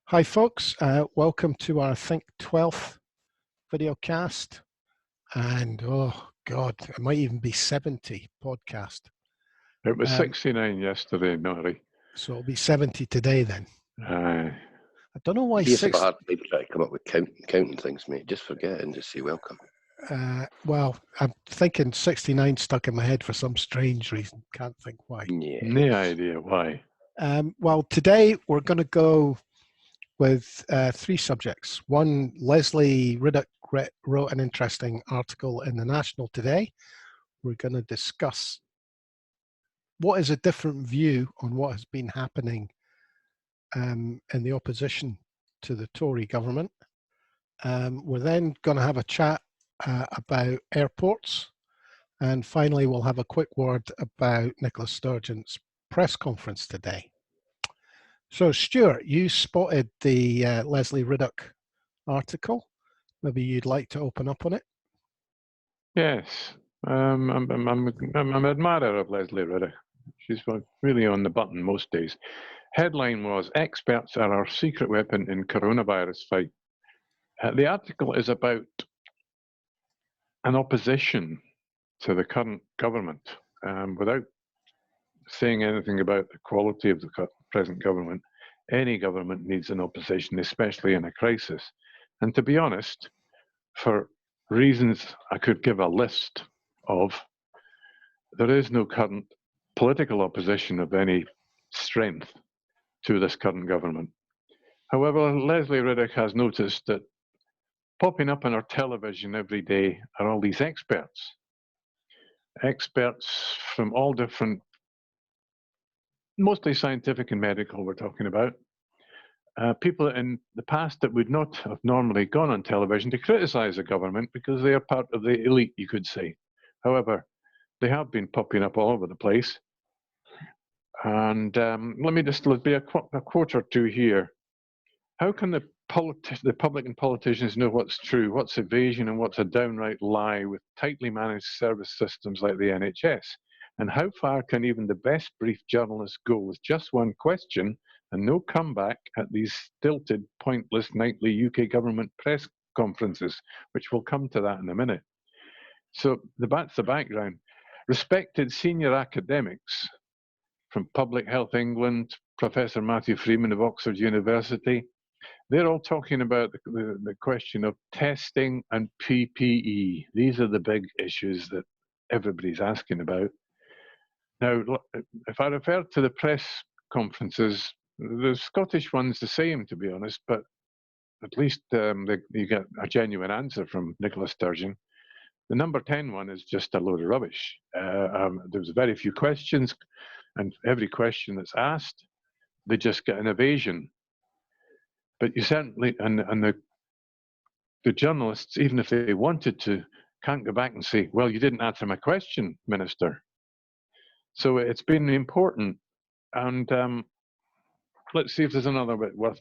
Hi folks, welcome to our I think 12th videocast, and oh god, it might even be 70 podcast. It was 69 yesterday, Norrie. So it'll be 70 today then. Aye. I don't know why It's a hard time trying to come up with counting things, mate. Just forget it and just say welcome. Well, I'm thinking 69 stuck in my head for some strange reason. Can't think why. Yeah. No idea why. Well, today we're going to go with three subjects. One, Lesley Riddoch wrote an interesting article in the National today. We're going to discuss what is a different view on what has been happening in the opposition to the Tory government. We're then going to have a chat about airports. And finally, we'll have a quick word about Nicola Sturgeon's press conference today. So, Stuart, you spotted the Lesley Riddoch article. Maybe you'd like to open up on it? Yes. I'm an admirer of Lesley Riddoch. She's really on the button most days. Headline was, "Experts are our secret weapon in coronavirus fight." The article is about an opposition to the current government, without saying anything about the quality of the present government. Any government needs an opposition, especially in a crisis. And to be honest, for reasons I could give a list of, there is no current political opposition of any strength to this current government. However, Lesley Riddoch has noticed that popping up on our television every day are all these experts from all different, mostly scientific and medical we're talking about, people in the past that would not have normally gone on television to criticize the government because they are part of the elite, you could say. However, they have been popping up all over the place. And let's be a quote or two here. How can the public and politicians know what's true, what's evasion, and what's a downright lie with tightly managed service systems like the NHS? And how far can even the best briefed journalists go with just one question and no comeback at these stilted, pointless nightly UK government press conferences, which we'll come to that in a minute. So that's the background. Respected senior academics from Public Health England, Professor Matthew Freeman of Oxford University, they're all talking about the question of testing and PPE. These are the big issues that everybody's asking about. Now, if I refer to the press conferences, the Scottish one's the same, to be honest, but at least you get a genuine answer from Nicola Sturgeon. The number 10 one is just a load of rubbish. There's very few questions, and every question that's asked, they just get an evasion. But you certainly, and the journalists, even if they wanted to, can't go back and say, well, you didn't answer my question, Minister. So it's been important. And let's see if there's another bit worth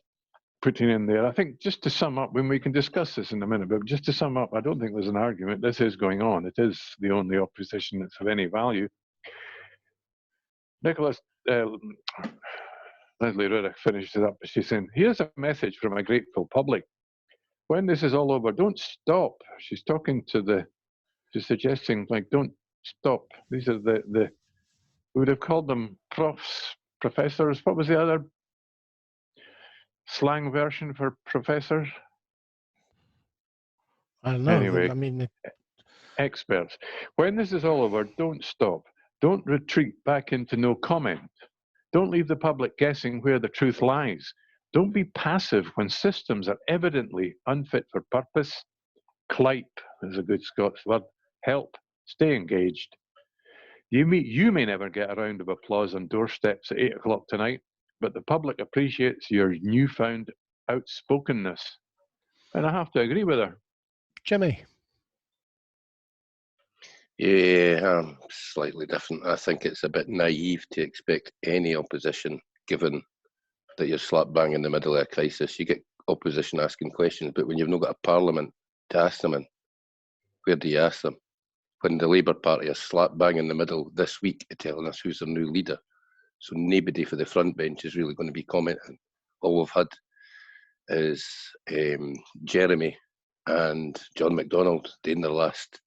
putting in there. I think just to sum up, when we can discuss this in a minute, but just to sum up, I don't think there's an argument. This is going on. It is the only opposition that's of any value. Nicola Lesley Riddoch finishes up. She's saying, here's a message from a grateful public. When this is all over, don't stop. She's suggesting, like, don't stop. These are we would have called them professors. What was the other slang version for professor? I don't know. Anyway, I mean, experts. When this is all over, don't stop. Don't retreat back into no comment. Don't leave the public guessing where the truth lies. Don't be passive when systems are evidently unfit for purpose. Clipe is a good Scots word. Help. Stay engaged. You may never get a round of applause on doorsteps at 8 o'clock tonight, but the public appreciates your newfound outspokenness. And I have to agree with her. Jimmy. Yeah, I'm slightly different. I think it's a bit naive to expect any opposition, given that you're slap bang in the middle of a crisis. You get opposition asking questions, but when you've not got a parliament to ask them in, where do you ask them? When the Labour Party is slap bang in the middle this week telling us who's their new leader. So nobody for the front bench is really going to be commenting. All we've had is Jeremy and John McDonald doing their last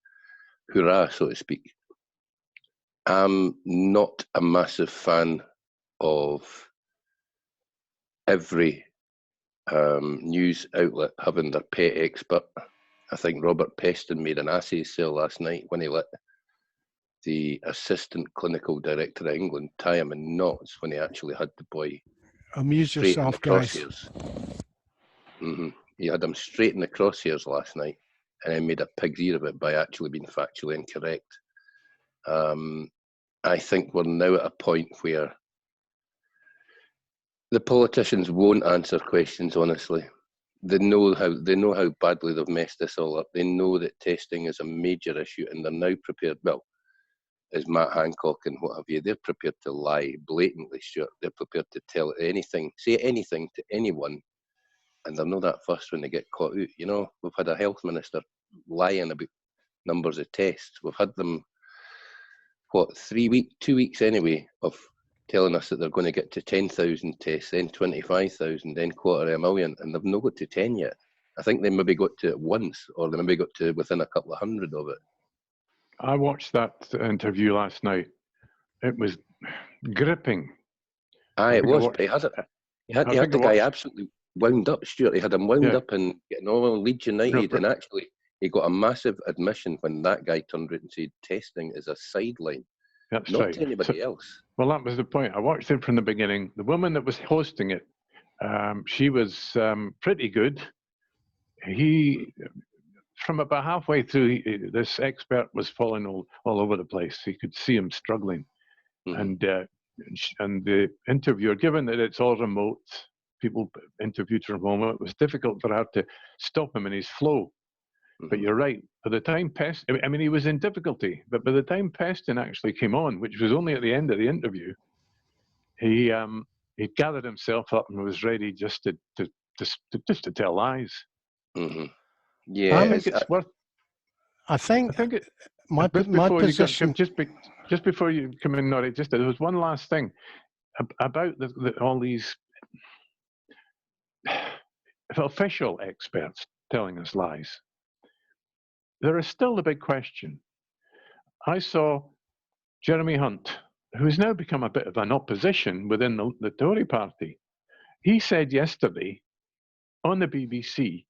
hurrah, so to speak. I'm not a massive fan of every news outlet having their pet expert. I think Robert Peston made an assay's sale last night when he let the assistant clinical director of England tie him in knots when he actually had the boy Amuse straight in the yourself, guys. crosshairs. He had him straight in the crosshairs last night, and then made a pig's ear of it by actually being factually incorrect. I think we're now at a point where the politicians won't answer questions honestly. They know how badly they've messed this all up. They know that testing is a major issue, and they're now prepared. Well, as Matt Hancock and what have you, they're prepared to lie blatantly, Stuart. They're prepared to tell anything, say anything to anyone, and they're not that fussed when they get caught out. You know, we've had a health minister lying about numbers of tests. We've had them, 2 weeks anyway, of telling us that they're going to get to 10,000 tests, then 25,000, then 250,000, and they've not got to 10 yet. I think they maybe got to it once, or they maybe got to within a couple of hundred of it. I watched that interview last night. It was gripping. Aye, it was. But he had the guy absolutely wound up, Stuart. He had him wound up and getting all on Leeds United, and actually he got a massive admission when that guy turned around and said testing is a sideline. That's not right. to anybody else. Well, that was the point. I watched it from the beginning. The woman that was hosting it, she was pretty good. From about halfway through, this expert was falling all over the place. You could see him struggling. And the interviewer, given that it's all remote, people interviewed from home, it was difficult for her to stop him in his flow. But you're right. By the time he was in difficulty, but by the time Peston actually came on, which was only at the end of the interview, he gathered himself up and was ready just to tell lies. Yeah, I think it's worth. I think my position. Just before you come in, Norrie, there was one last thing about all these official experts telling us lies. There is still the big question. I saw Jeremy Hunt, who's now become a bit of an opposition within the Tory party. He said yesterday on the BBC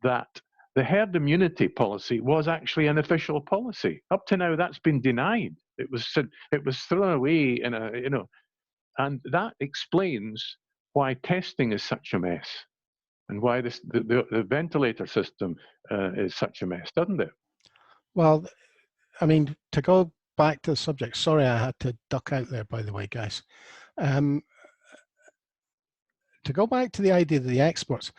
that the herd immunity policy was actually an official policy. Up to now, that's been denied. It was thrown away and that explains why testing is such a mess and why the ventilator system is such a mess, doesn't it? Well, I mean, to go back to the subject, sorry I had to duck out there, by the way, guys. To go back to the idea of the experts,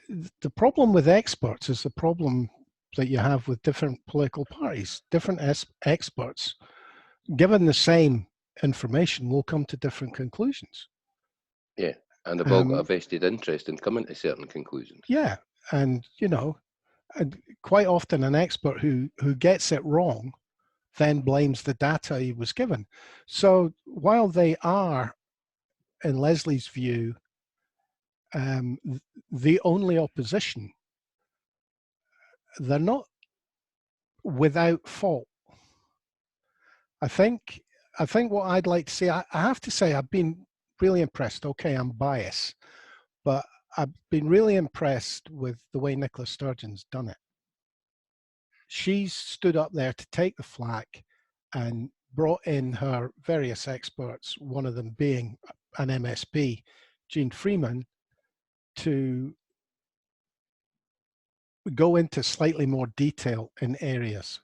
the problem with experts is the problem that you have with different political parties. Different experts, given the same information, will come to different conclusions. Yeah, and they've all got a vested interest in coming to certain conclusions. Yeah, and and quite often an expert who gets it wrong then blames the data he was given. So while they are, in Lesley's view, the only opposition, they're not without fault. I think what I'd like to say, I have to say, I've been really impressed. Okay, I'm biased, but I've been really impressed with the way Nicola Sturgeon's done it. She's stood up there to take the flak and brought in her various experts, one of them being an MSP, Jean Freeman, to go into slightly more detail in areas.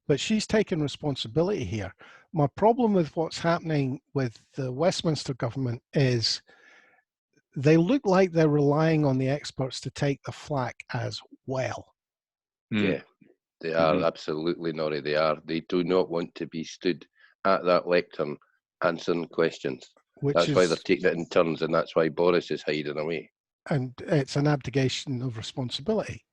But she's taken responsibility here. My problem with what's happening with the Westminster government is they look like they're relying on the experts to take the flak as well. Yeah, they are, absolutely, Norrie, they are. They do not want to be stood at that lectern answering questions. That's why they're taking it in turns, and that's why Boris is hiding away. And it's an abdication of responsibility.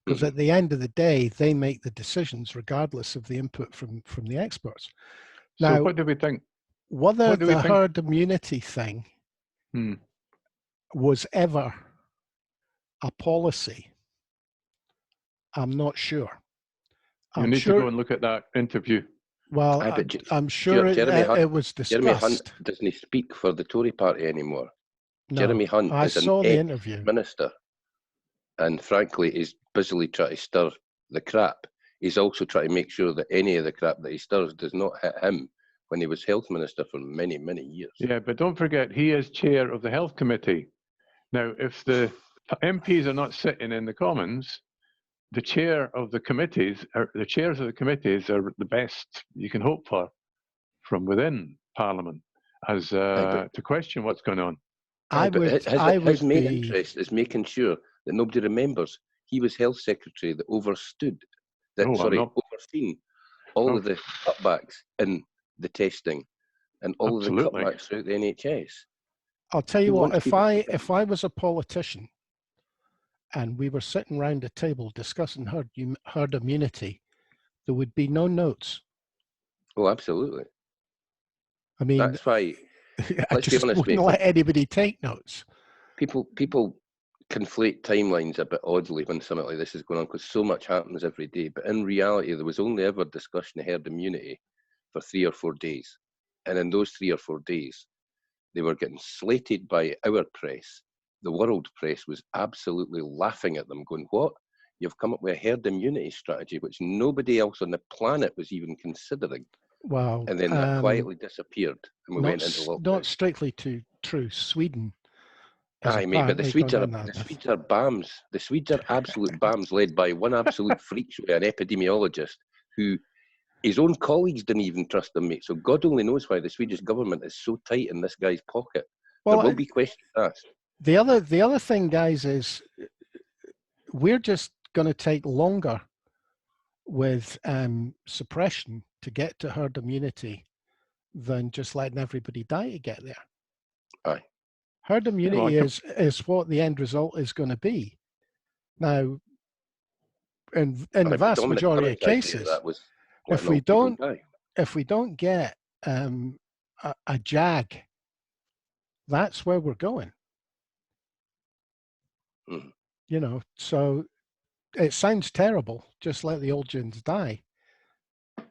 Because at the end of the day, they make the decisions regardless of the input from the experts. Now, so what do we think? Whether the herd immunity thing was ever a policy, I'm not sure. You I'm need sure, to go and look at that interview. well, Aye, but I'm sure it was Jeremy Hunt discussed. doesn't speak for the Tory party anymore. No, Jeremy Hunt I is an saw the interview. ex-minister, and frankly, is busily trying to stir the crap. He's also trying to make sure that any of the crap that he stirs does not hit him when he was health minister for many, many years. Yeah, but don't forget, he is chair of the health committee. Now, if the MPs are not sitting in the Commons, the chair of the committees, or the chairs of the committees, are the best you can hope for from within Parliament, as to question what's going on. His main interest is making sure that nobody remembers he was health secretary that overseen all of the cutbacks in the testing and all of the cutbacks throughout the NHS. I'll tell you what, if I was a politician and we were sitting around a table discussing herd immunity, there would be no notes. Oh, absolutely. I mean, that's why. I just wouldn't let anybody take notes. People conflate timelines a bit oddly when something like this is going on, because so much happens every day. But in reality, there was only ever discussion of herd immunity for 3 or 4 days. And in those 3 or 4 days, they were getting slated by our press. The world press was absolutely laughing at them, going, what? You've come up with a herd immunity strategy, which nobody else on the planet was even considering. Wow. And then that quietly disappeared, and we went into lockdown. Not strictly true. Sweden. Aye, mate, but the Swedes are BAMs. The Swedes are absolute BAMs, led by one absolute freak show, an epidemiologist, who his own colleagues didn't even trust him, mate. So God only knows why the Swedish government is so tight in this guy's pocket. Well, there will be questions asked. The other thing, guys, is we're just going to take longer with suppression to get to herd immunity than just letting everybody die to get there. Aye. Herd immunity is what the end result is going to be. Now, in the vast majority of cases, if we don't get a JAG, that's where we're going. Mm. You know, so it sounds terrible, just let the old gins die.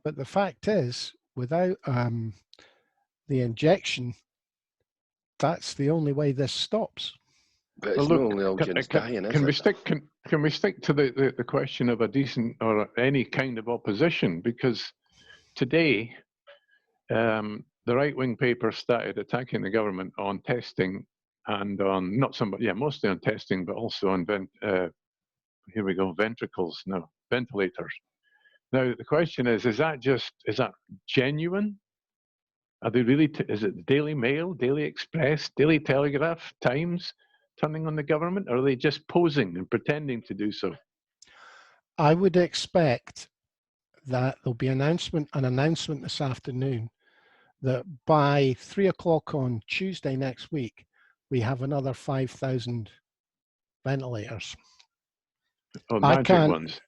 But the fact is, without the injection, that's the only way this stops. But it's not only old gins dying, is it? Can we stick to the question of a decent or any kind of opposition? Because today, the right-wing paper started attacking the government on testing and on mostly on testing, but also on ventricles, ventilators. Now the question is that genuine? Are they really? Is it the Daily Mail, Daily Express, Daily Telegraph, Times turning on the government, or are they just posing and pretending to do so? I would expect that there'll be an announcement this afternoon that by 3 o'clock on Tuesday next week, we have another 5,000 ventilators. Oh, magic ones.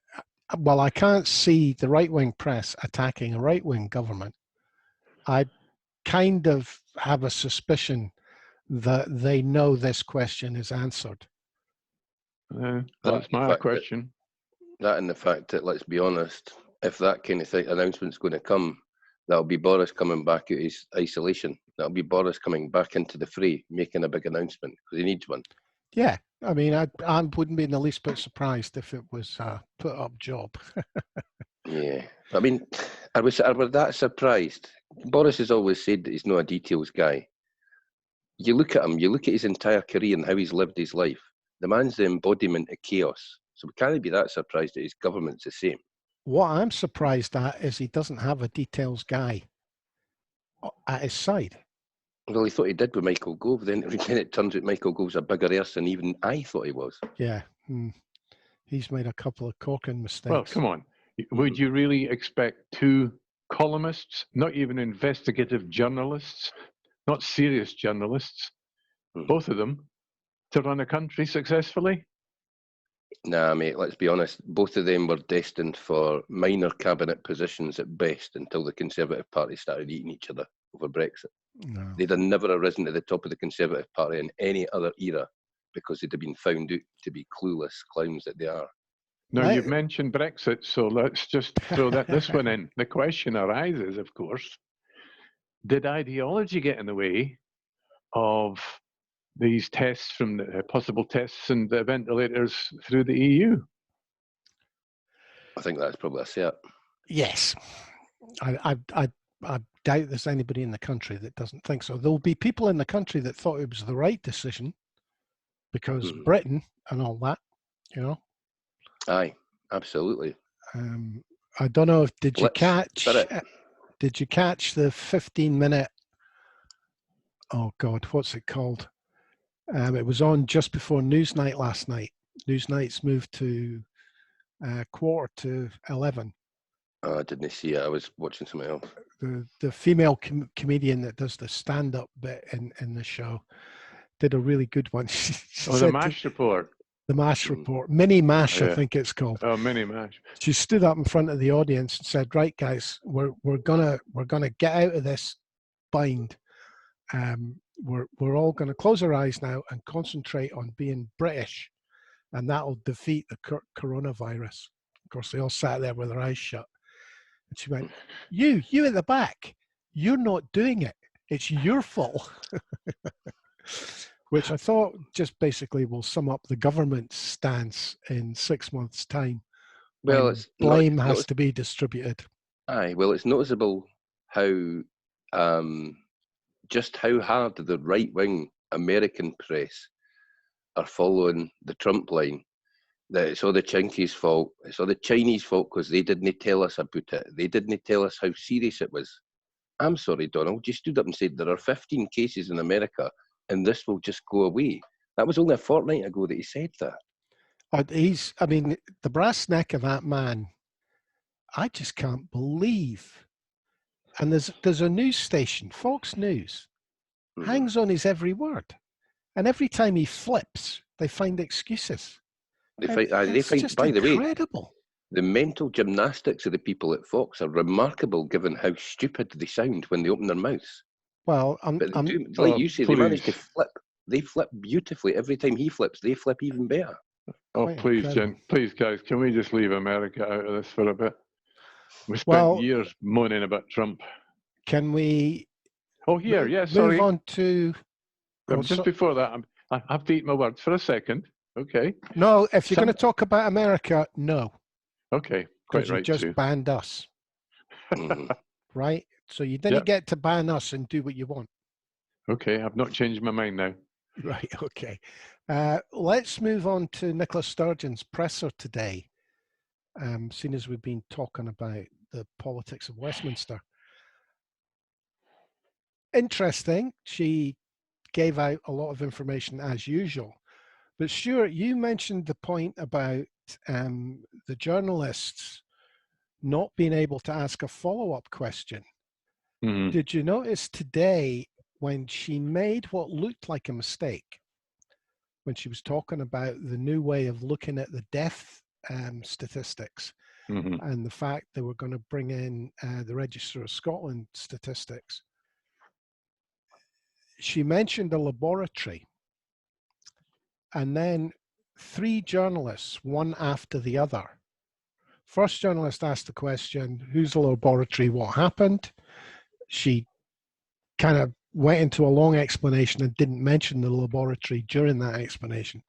Well, I can't see the right-wing press attacking a right-wing government. I kind of have a suspicion that they know this question is answered. That's my question. That and the fact that, let's be honest, if that kind of announcement's going to come, that'll be Boris coming back out of his isolation. That'll be Boris coming back into the fray, making a big announcement, because he needs one. Yeah, I mean, I wouldn't be in the least bit surprised if it was a put-up job. Yeah, I mean, I was that surprised. Boris has always said that he's not a details guy. You look at him, you look at his entire career and how he's lived his life. The man's the embodiment of chaos. So we can't be that surprised that his government's the same. What I'm surprised at is he doesn't have a details guy at his side. Well, he thought he did with Michael Gove. Then it turns out Michael Gove's a bigger arse than even I thought he was. Yeah, he's made a couple of corking mistakes. Well, come on. Would you really expect two columnists, not even investigative journalists, not serious journalists, both of them, to run a country successfully? Nah, mate, let's be honest. Both of them were destined for minor cabinet positions at best until the Conservative Party started eating each other over Brexit. No. They'd have never arisen to the top of the Conservative Party in any other era because they'd have been found out to be clueless clowns that they are. Now, you've mentioned Brexit, so let's just throw this one in. The question arises, of course, did ideology get in the way of these tests from the possible tests and the ventilators through the EU? I think that's probably a cert. Yes. I doubt there's anybody in the country that doesn't think so. There'll be people in the country that thought it was the right decision because Britain and all that, you know. Aye, absolutely. I don't know if did you catch the 15-minute? Oh God, what's it called? It was on just before Newsnight last night. Newsnight's moved to 11:15. Oh, I didn't see it. I was watching something else. The female comedian that does the stand-up bit in the show did a really good one. The MASH report. The MASH report. Mini MASH, I think it's called. Oh, Mini MASH. She stood up in front of the audience and said, "Right, guys, we're gonna get out of this bind. We're all gonna close our eyes now and concentrate on being British, and that'll defeat the coronavirus." Of course, they all sat there with their eyes shut. And she went, "You at the back, you're not doing it. It's your fault." Which I thought just basically will sum up the government's stance in 6 months' time. Well, blame has to be distributed. Aye, well, it's noticeable how just how hard the right-wing American press are following the Trump line. That it's all the Chinkies' fault. It's all the Chinese fault because they didn't tell us about it. They didn't tell us how serious it was. I'm sorry, Donald. You stood up and said there are 15 cases in America and this will just go away. That was only a fortnight ago that he said that. The brass neck of that man, I just can't believe. And there's a news station, Fox News, hangs on his every word. And every time he flips, they find excuses. They find, by the way, incredible. The mental gymnastics of the people at Fox are remarkable given how stupid they sound when they open their mouths. Well, like you say, they manage to flip. They flip beautifully. Every time he flips, they flip even better. Oh, please, Jen, please, guys, can we just leave America out of this for a bit? We spent years moaning about Trump. Can we? Oh, here, move on to. Just before that, I have to eat my words for a second. Okay. No, if you're going to talk about America, no. Okay, quite right. You just banned us. Right? So you didn't get to ban us and do what you want. Okay, I've not changed my mind now. Right, okay. Let's move on to Nicola Sturgeon's presser today, seeing as we've been talking about the politics of Westminster. Interesting. She gave out a lot of information as usual. But Stuart, you mentioned the point about the journalists not being able to ask a follow-up question. Mm-hmm. Did you notice today when she made what looked like a mistake, when she was talking about the new way of looking at the death statistics and the fact they were going to bring in the Register of Scotland statistics, she mentioned a laboratory, and then 3 journalists, one after the other. First journalist asked the question, who's the laboratory, what happened? She kind of went into a long explanation and didn't mention the laboratory during that explanation.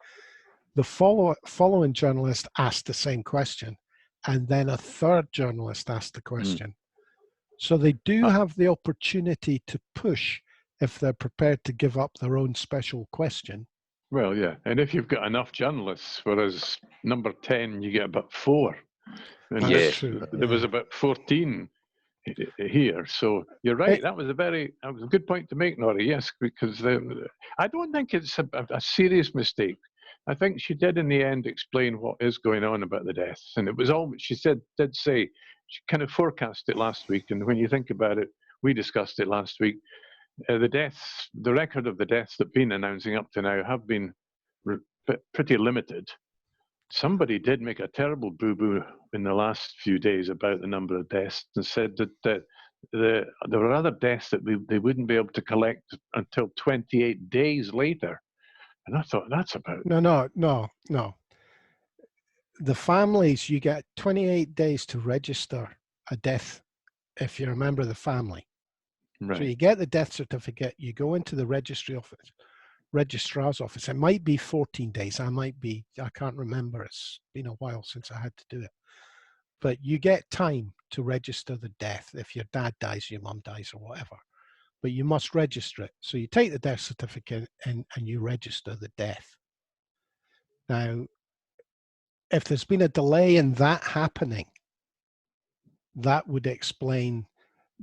The following journalist asked the same question, and then a third journalist asked the question. So they do have the opportunity to push if they're prepared to give up their own special question. Well, yeah, and if you've got enough journalists, whereas number 10, you get about 4. And that's true. There was about 14 here, so you're right. That was a good point to make, Norrie. Yes, because I don't think it's a serious mistake. I think she did in the end explain what is going on about the deaths, and it was all she did say. She kind of forecast it last week, and when you think about it, we discussed it last week. The record of the deaths that have been announcing up to now have been pretty limited. Somebody did make a terrible boo-boo in the last few days about the number of deaths and said that there were other deaths that they wouldn't be able to collect until 28 days later. And I thought, that's about... No. The families, you get 28 days to register a death if you're a member of the family. Right. So you get the death certificate, you go into the registrar's office. It might be 14 days. I can't remember. It's been a while since I had to do it. But you get time to register the death if your dad dies, your mum dies, or whatever. But you must register it. So you take the death certificate and you register the death. Now, if there's been a delay in that happening, that would explain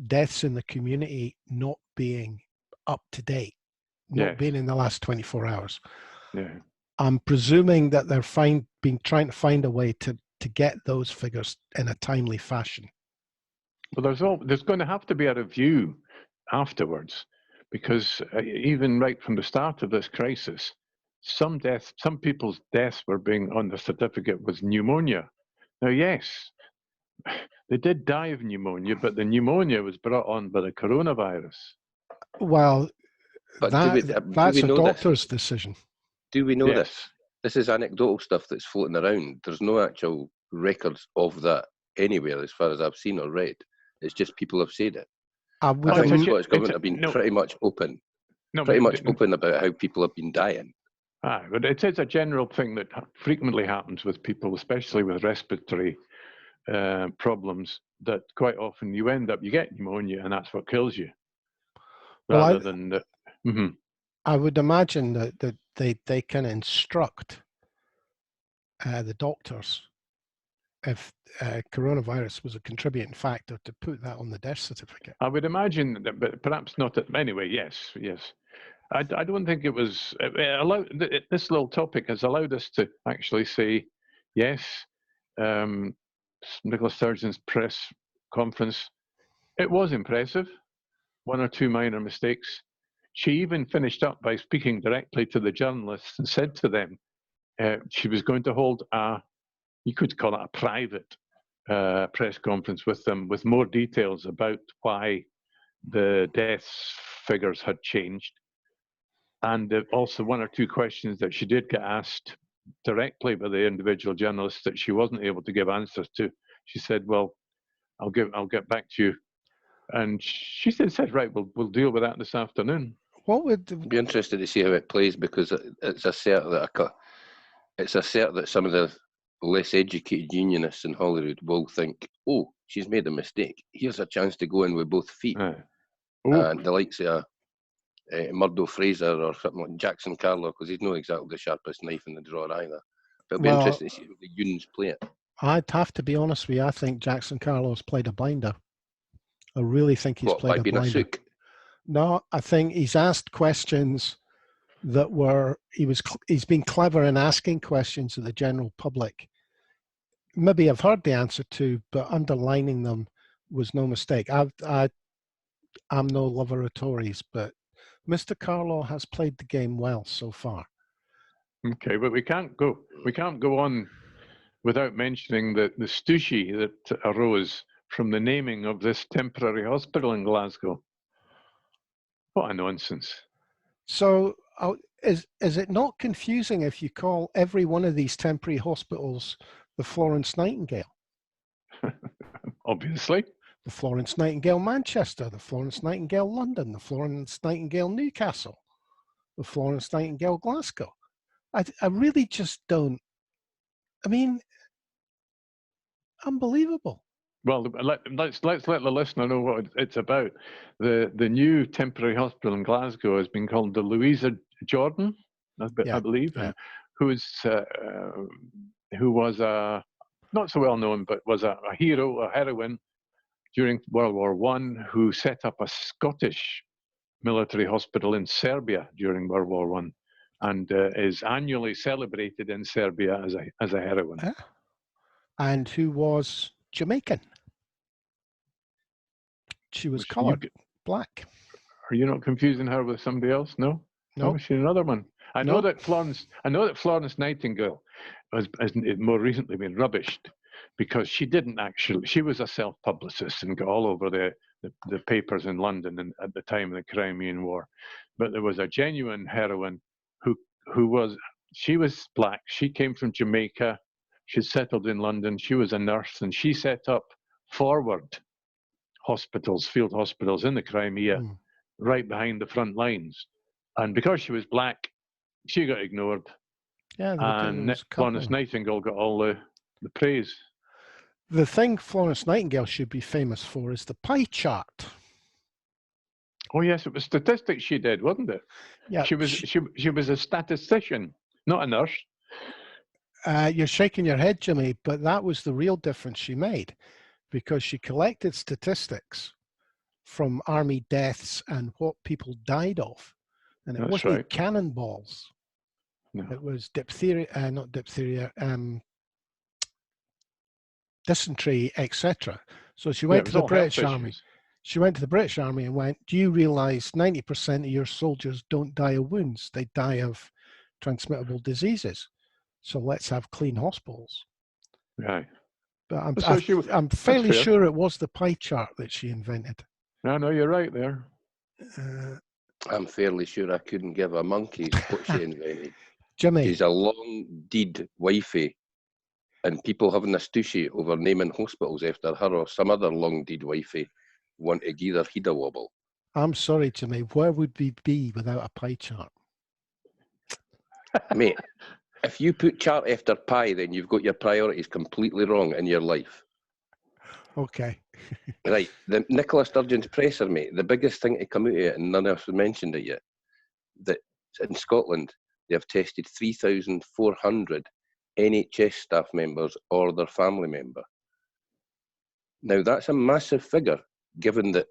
deaths in the community not being up to date, not being in the last 24 hours. Yeah. I'm presuming that they're trying to find a way to get those figures in a timely fashion. Well, there's going to have to be a review afterwards, because even right from the start of this crisis, some people's deaths were being on the certificate was pneumonia. Now, yes, they did die of pneumonia, but the pneumonia was brought on by the coronavirus. Well, but that's a doctor's decision. Do we know this? This is anecdotal stuff that's floating around. There's no actual records of that anywhere, as far as I've seen or read. It's just people have said it. I think the Scottish government have been pretty much open about how people have been dying. But it is a general thing that frequently happens with people, especially with respiratory problems, that quite often you get pneumonia and that's what kills you. Rather than that. Mm-hmm. I would imagine that they can instruct the doctors if coronavirus was a contributing factor to put that on the death certificate. I would imagine that, but perhaps not. Anyway, yes. I don't think it was this little topic has allowed us to actually say, yes, Nicola Sturgeon's press conference, it was impressive. One or two minor mistakes. She even finished up by speaking directly to the journalists and said to them she was going to hold you could call it a private press conference with them with more details about why the deaths figures had changed. And also one or two questions that she did get asked directly by the individual journalists that she wasn't able to give answers to. She said, well, I'll get back to you. And she said, right, we'll deal with that this afternoon. What would be interested to see how it plays, because it's a cert that some of the less educated unionists in Holyrood will think, oh, she's made a mistake. Here's a chance to go in with both feet. And the likes of Murdo Fraser or something like Jackson Carlow, because he's not exactly the sharpest knife in the drawer either. But it'll be interesting to see how the unions play it. I'd have to be honest with you. I think Jackson Carlow's played a blinder. I really think he's played a blinder. No, I think he's asked questions that he's been clever in asking questions of the general public. Maybe I've heard the answer to, but underlining them was no mistake. I'm no lover of Tories, but Mr. Carlow has played the game well so far. Okay, but we can't go on without mentioning the stooshy that arose from the naming of this temporary hospital in Glasgow. What a nonsense. So is it not confusing if you call every one of these temporary hospitals the Florence Nightingale? Obviously. The Florence Nightingale Manchester, the Florence Nightingale London, the Florence Nightingale Newcastle, the Florence Nightingale Glasgow. I really just don't. I mean, unbelievable. Well, let's let the listener know what it's about. The new temporary hospital in Glasgow has been called the Louisa Jordan, I believe, who was not so well known, but was a hero, a heroine during World War I, who set up a Scottish military hospital in Serbia during World War I, and is annually celebrated in Serbia as a heroine. And who was Jamaican. She was coloured black. Are you not confusing her with somebody else? No. No. Oh, she's another one. I know that Florence Nightingale has more recently been rubbished because she didn't actually. She was a self-publicist and got all over the papers in London at the time of the Crimean War. But there was a genuine heroine who she was black. She came from Jamaica. She settled in London. She was a nurse, and she set up forward hospitals, field hospitals in the Crimea, right behind the front lines. And because she was black, she got ignored. Yeah, And Florence Nightingale got all the praise. The thing Florence Nightingale should be famous for is the pie chart. Oh yes, it was statistics she did, wasn't it? Yeah, she was a statistician, not a nurse. You're shaking your head, Jimmy, but that was the real difference she made, because she collected statistics from army deaths and what people died of, and it wasn't cannonballs. No. It was diphtheria, not diphtheria, dysentery, etc. So she went to the British Army. She went to the British Army and went, do you realize 90% of your soldiers don't die of wounds? They die of transmittable diseases. So let's have clean hospitals. Right. But I'm fairly sure it was the pie chart that she invented. No, you're right there. I'm fairly sure I couldn't give a monkey's what she invented. Jimmy. She's a long-deed wifey, and people having a stushy over naming hospitals after her or some other long-deed wifey want to give their head a wobble. I'm sorry, Jimmy. Where would we be without a pie chart? Mate, if you put chart after pie, then you've got your priorities completely wrong in your life. Okay. Right, the Nicola Sturgeon's presser, mate, the biggest thing to come out of it, and none of us have mentioned it yet, that in Scotland, they have tested 3,400 NHS staff members or their family member. Now, that's a massive figure, given that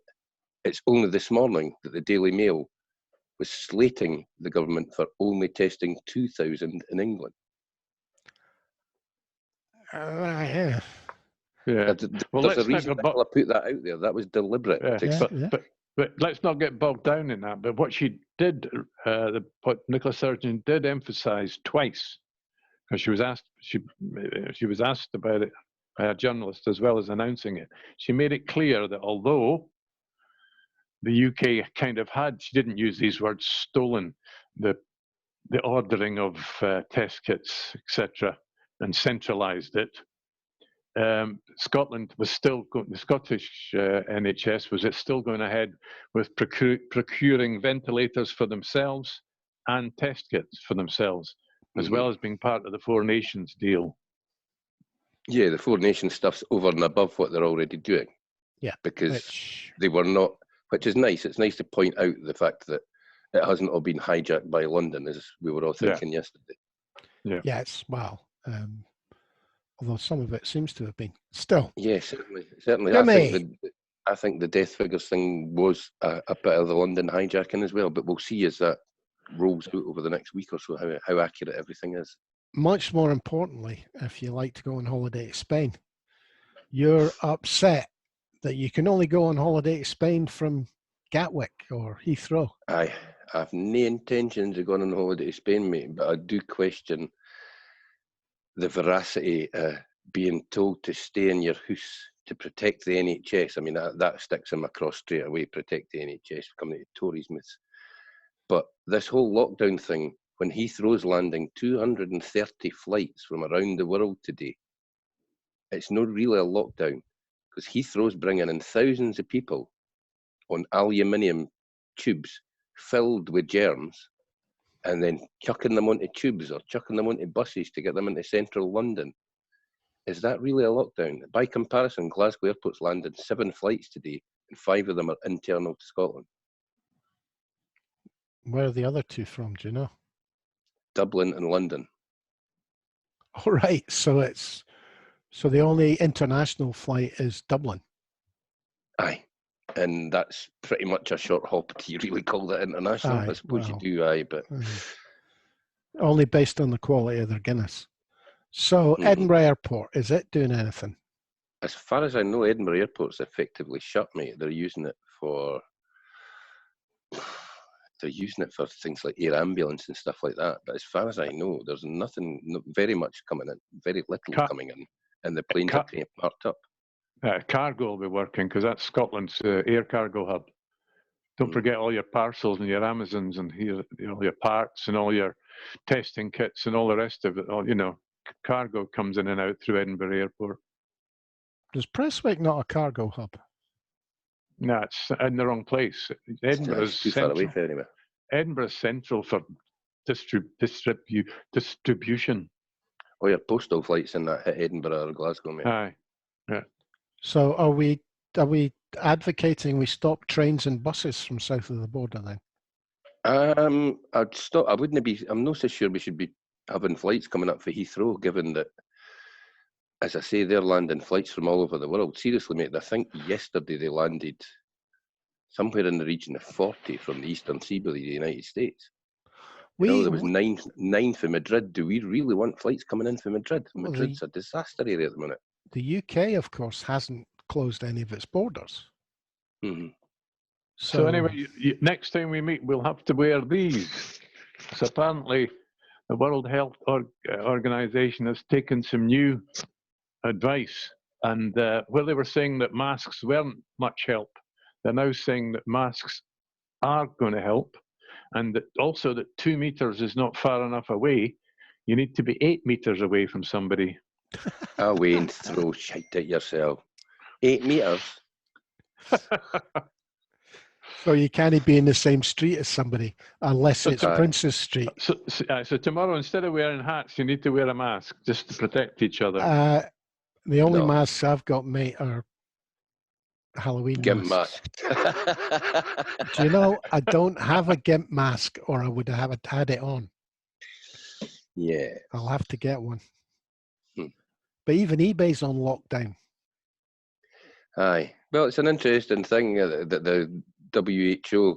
it's only this morning that the Daily Mail was slating the government for only testing 2,000 in England. Yeah. Yeah. There's a reason Nicola put that out there. That was deliberate. Yeah. But let's not get bogged down in that. But what she did, what Nicola Sturgeon did emphasise twice, because she was asked about it by a journalist as well as announcing it. She made it clear that although the UK kind of had, she didn't use these words, stolen the ordering of test kits, etc., and centralised it. Scotland was still the Scottish NHS was still going ahead with procuring ventilators for themselves and test kits for themselves, as well as being part of the Four Nations deal. Yeah, the Four Nations stuff's over and above what they're already doing. Yeah, because they were not, which is nice. It's nice to point out the fact that it hasn't all been hijacked by London, as we were all thinking yesterday. Yeah. Yes. Well. Although some of it seems to have been. Still. Yeah, certainly. I think the death figures thing was a bit of the London hijacking as well, but we'll see as that rolls out over the next week or so how accurate everything is. Much more importantly, if you like to go on holiday to Spain, you're upset that you can only go on holiday to Spain from Gatwick or Heathrow. I have no intentions of going on holiday to Spain, mate, but I do question the veracity being told to stay in your house to protect the NHS. I mean, that sticks in my cross straight away, protect the NHS, coming to Tories myths. But this whole lockdown thing, when Heathrow's landing 230 flights from around the world today, it's not really a lockdown, because Heathrow's bringing in thousands of people on aluminium tubes filled with germs, and then chucking them onto tubes or chucking them onto buses to get them into central London. Is that really a lockdown? By comparison, Glasgow Airport's landed 7 flights today, and 5 of them are internal to Scotland. Where are the other 2 from, do you know? Dublin and London. All right, so the only international flight is Dublin. Aye. And that's pretty much a short hop. Do you really call that international? I suppose you do, but... Only based on the quality of their Guinness. So Edinburgh Airport, is it doing anything? As far as I know, Edinburgh Airport's effectively shut, mate. They're using it for things like air ambulance and stuff like that. But as far as I know, there's very much coming in, very little coming in, and the planes are kind of parked up. Cargo will be working, because that's Scotland's air cargo hub. Don't forget all your parcels and your Amazons and your parts and all your testing kits and all the rest of it. All, cargo comes in and out through Edinburgh Airport. Does Prestwick not a cargo hub? No, it's in the wrong place. Edinburgh's too far away from anywhere. Edinburgh's central for distribution. Oh, your postal flights in that hit Edinburgh or Glasgow, mate. Aye, yeah. So are we advocating we stop trains and buses from south of the border then? I'd stop. I wouldn't be. I'm not so sure we should be having flights coming up for Heathrow, given that, as I say, they're landing flights from all over the world. Seriously, mate, I think yesterday they landed somewhere in the region of 40 from the eastern seaboard of the United States. There was nine for Madrid. Do we really want flights coming in from Madrid? Madrid's a disaster area at the minute. The UK, of course, hasn't closed any of its borders. Mm-hmm. So anyway, next time we meet, we'll have to wear these. So apparently, the World Health Organization has taken some new advice, and where they were saying that masks weren't much help, they're now saying that masks are going to help, and that also that 2 meters is not far enough away. You need to be 8 meters away from somebody. Away and throw shite at yourself. 8 meters. So you can't be in the same street as somebody unless it's Princess Street. So tomorrow, instead of wearing hats, you need to wear a mask just to protect each other. The only masks I've got, mate, are Halloween masks. Do you know, I don't have a GIMP mask, or I would have had it on. Yeah. I'll have to get one. But even eBay's on lockdown. Aye. Well, it's an interesting thing that the WHO,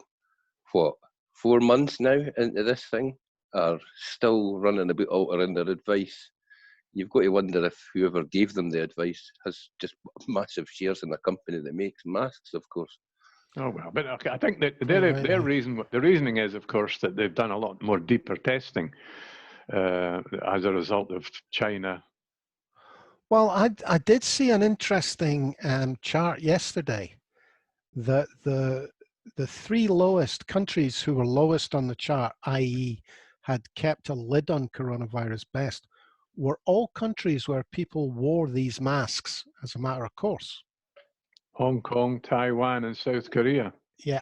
4 months now into this thing, are still running about altering their advice. You've got to wonder if whoever gave them the advice has just massive shares in a company that makes masks, of course. Oh well, but okay, I think that their reasoning is, of course, that they've done a lot more deeper testing as a result of China. Well, I did see an interesting chart yesterday that the 3 lowest countries who were lowest on the chart, i.e. had kept a lid on coronavirus best, were all countries where people wore these masks as a matter of course. Hong Kong, Taiwan, and South Korea. Yeah.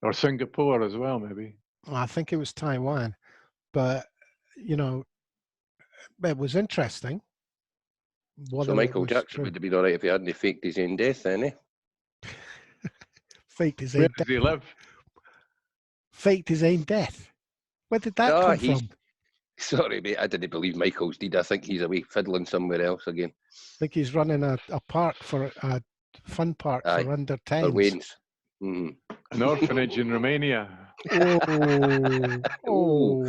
Or Singapore as well, maybe. Well, I think it was Taiwan. But, it was interesting. So Michael Jackson would have been all right if he hadn't faked his own death, then, eh? Faked his own death. Where does he live? Faked his own death. Where did that come from? Sorry, mate, I didn't believe Michael's deed. I think he's away fiddling somewhere else again. I think he's running a park for a fun park for under 10s. For Wayne's. An orphanage in Romania. Oh,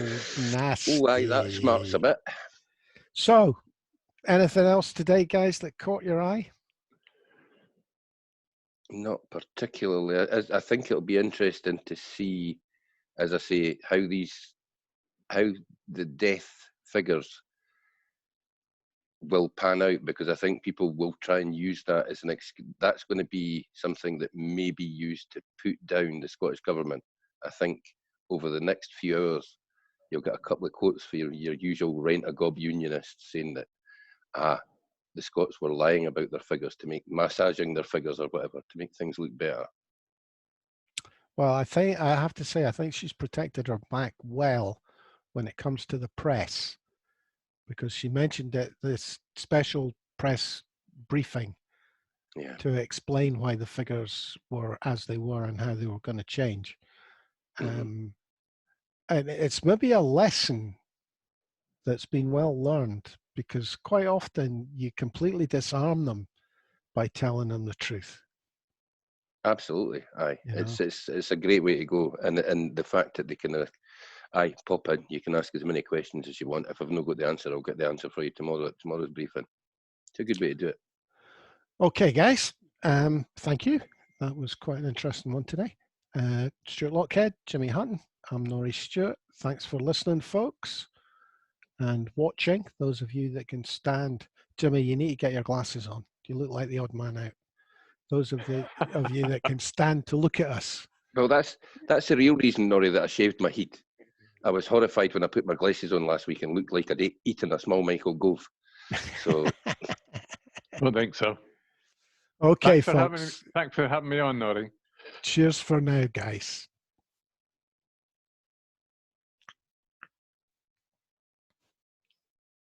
nasty. Oh, aye, that smarts a bit. So, anything else today, guys, that caught your eye? Not particularly. I think it'll be interesting to see, as I say, how the death figures will pan out, because I think people will try and use that as an excuse. That's going to be something that may be used to put down the Scottish Government. I think over the next few hours, you'll get a couple of quotes for your usual rent-a-gob unionists saying that, the Scots were lying about their figures to massaging their figures or whatever to make things look better. Well, I have to say, I think she's protected her back well when it comes to the press, because she mentioned that this special press briefing to explain why the figures were as they were and how they were going to change. And it's maybe a lesson that's been well learned, because quite often you completely disarm them by telling them the truth. Absolutely, aye. It's a great way to go, and the fact that they can, pop in. You can ask as many questions as you want. If I've not got the answer, I'll get the answer for you tomorrow at tomorrow's briefing. It's a good way to do it. Okay, guys. Thank you. That was quite an interesting one today. Stuart Lockhead, Jimmy Hutton. I'm Norrie Stewart. Thanks for listening, folks, and watching. Those of you that can stand. Jimmy, you need to get your glasses on. You look like the odd man out. Those of you that can stand to look at us. Well, that's the real reason, Norrie, that I shaved my head. I was horrified when I put my glasses on last week and looked like I'd eaten a small Michael Gove. So I don't think so. Okay, Thanks folks. for having me on, Norrie. Cheers for now, guys.